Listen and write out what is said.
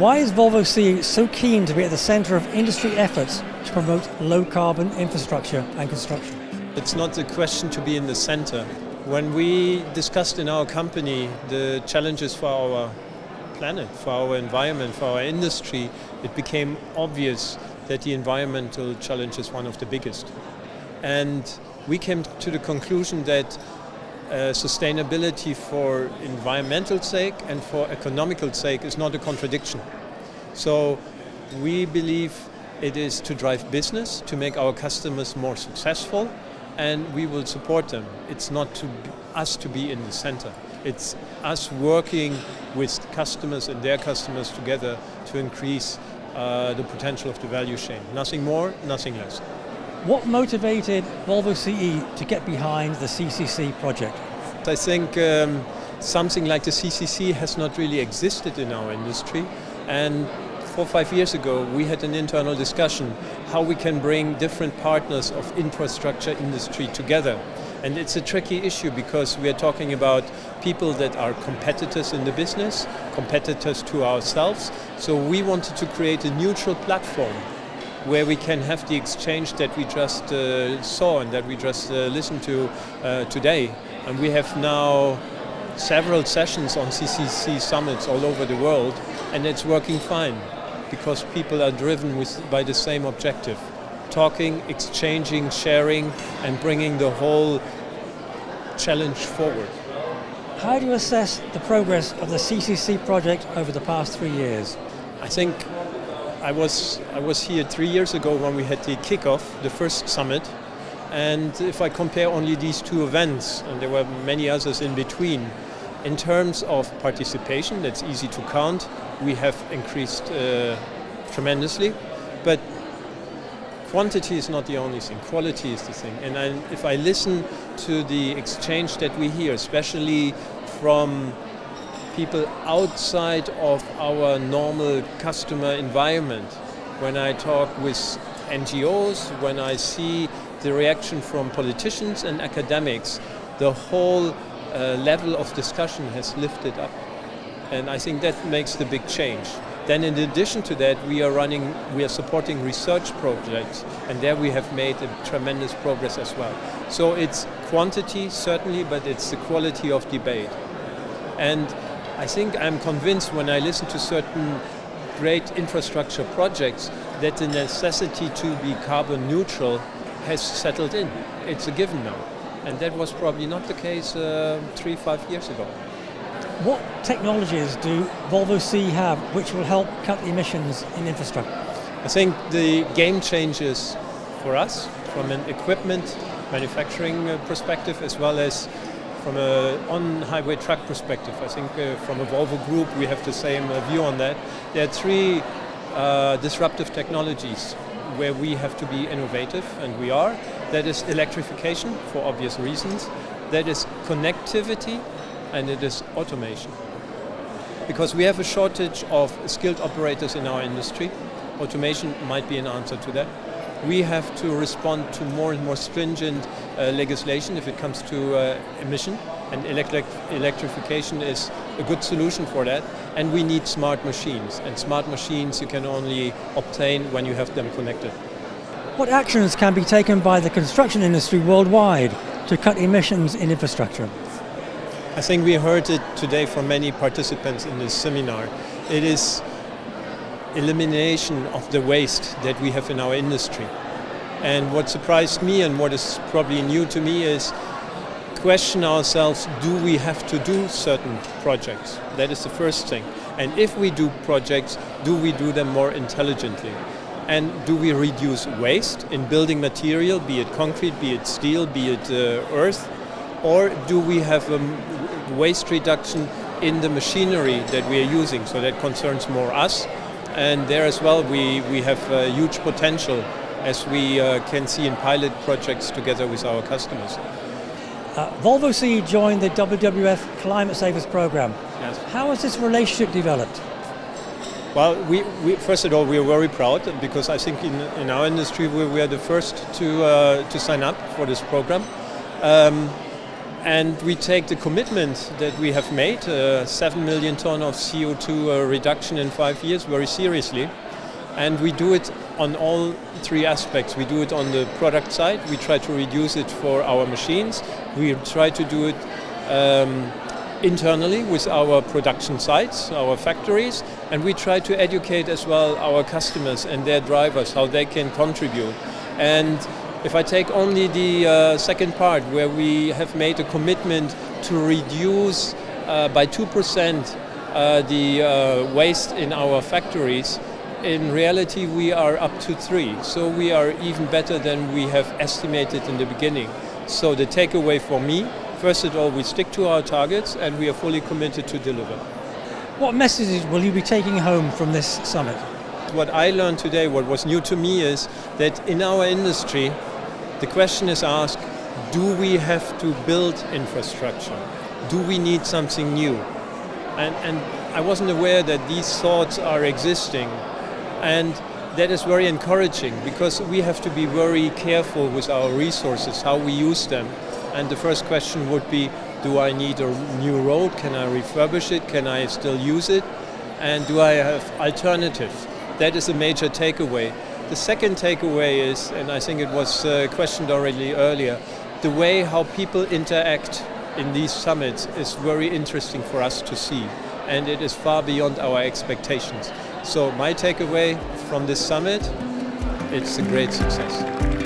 Why is Volvo CE so keen to be at the centre of industry efforts to promote low-carbon infrastructure and construction? It's not a question to be in the center. When we discussed in our company the challenges for our planet, for our environment, for our industry, it became obvious that the environmental challenge is one of the biggest. And we came to the conclusion that sustainability for environmental sake and for economical sake is not a contradiction. So we believe it is to drive business, to make our customers more successful, and we will support them. It's not us to be in the center. It's us working with customers and their customers together to increase the potential of the value chain. Nothing more, nothing less. What motivated Volvo CE to get behind the CCC project? I think something like the CCC has not really existed in our industry, and 4 or 5 years ago we had an internal discussion how we can bring different partners of infrastructure industry together. And it's a tricky issue because we are talking about people that are competitors in the business, competitors to ourselves. So we wanted to create a neutral platform where we can have the exchange that we just saw and that we just listened to today. And we have now several sessions on CCC summits all over the world, and it's working fine because people are driven by the same objective. Talking, exchanging, sharing, and bringing the whole challenge forward. How do you assess the progress of the CCC project over the past 3 years? I think I was here 3 years ago when we had the kickoff, the first summit, and if I compare only these two events, and there were many others in between, in terms of participation, that's easy to count, we have increased tremendously, but quantity is not the only thing, quality is the thing. And if I listen to the exchange that we hear, especially from people outside of our normal customer environment, when I talk with NGOs, when I see the reaction from politicians and academics, the whole level of discussion has lifted up. And I think that makes the big change. Then in addition to that, we are supporting research projects, and there we have made a tremendous progress as well. So it's quantity, certainly, but it's the quality of debate. And I think I'm convinced when I listen to certain great infrastructure projects that the necessity to be carbon neutral has settled in. It's a given now. And that was probably not the case 3-5 years ago. What technologies do Volvo CE have which will help cut emissions in infrastructure? I think the game changes for us from an equipment manufacturing perspective as well as from an on-highway truck perspective. I think from a Volvo group we have the same view on that. There are 3 disruptive technologies where we have to be innovative, and we are. That is electrification for obvious reasons. That is connectivity, and it is automation. Because we have a shortage of skilled operators in our industry. Automation might be an answer to that. We have to respond to more and more stringent legislation if it comes to emission, and electrification is a good solution for that. And we need smart machines, and smart machines you can only obtain when you have them connected. What actions can be taken by the construction industry worldwide to cut emissions in infrastructure? I think we heard it today from many participants in this seminar. It is elimination of the waste that we have in our industry. And what surprised me and what is probably new to me is question ourselves, do we have to do certain projects? That is the first thing. And if we do projects, do we do them more intelligently? And do we reduce waste in building material, be it concrete, be it steel, be it earth? Or do we have waste reduction in the machinery that we are using? So that concerns more us. And there as well we have huge potential as we can see in pilot projects together with our customers. Volvo CE joined the WWF Climate Savers program. Yes. How has this relationship developed? Well, we first of all, we are very proud because I think in our industry we are the first to sign up for this program. And we take the commitment that we have made, 7 million ton of CO2 reduction in 5 years, very seriously. And we do it on all three aspects. We do it on the product side. We try to reduce it for our machines. We try to do it internally with our production sites, our factories. And we try to educate as well our customers and their drivers, how they can contribute. And if I take only the second part, where we have made a commitment to reduce by 2% the waste in our factories, in reality we are up to 3%. So we are even better than we have estimated in the beginning. So the takeaway for me, first of all, we stick to our targets and we are fully committed to deliver. What messages will you be taking home from this summit? What I learned today, what was new to me, is that in our industry, the question is asked, do we have to build infrastructure? Do we need something new? And I wasn't aware that these thoughts are existing. And that is very encouraging, because we have to be very careful with our resources, how we use them. And the first question would be, do I need a new road? Can I refurbish it? Can I still use it? And do I have alternatives? That is a major takeaway. The second takeaway is, and I think it was questioned already earlier, the way how people interact in these summits is very interesting for us to see. And it is far beyond our expectations. So my takeaway from this summit, it's a great success.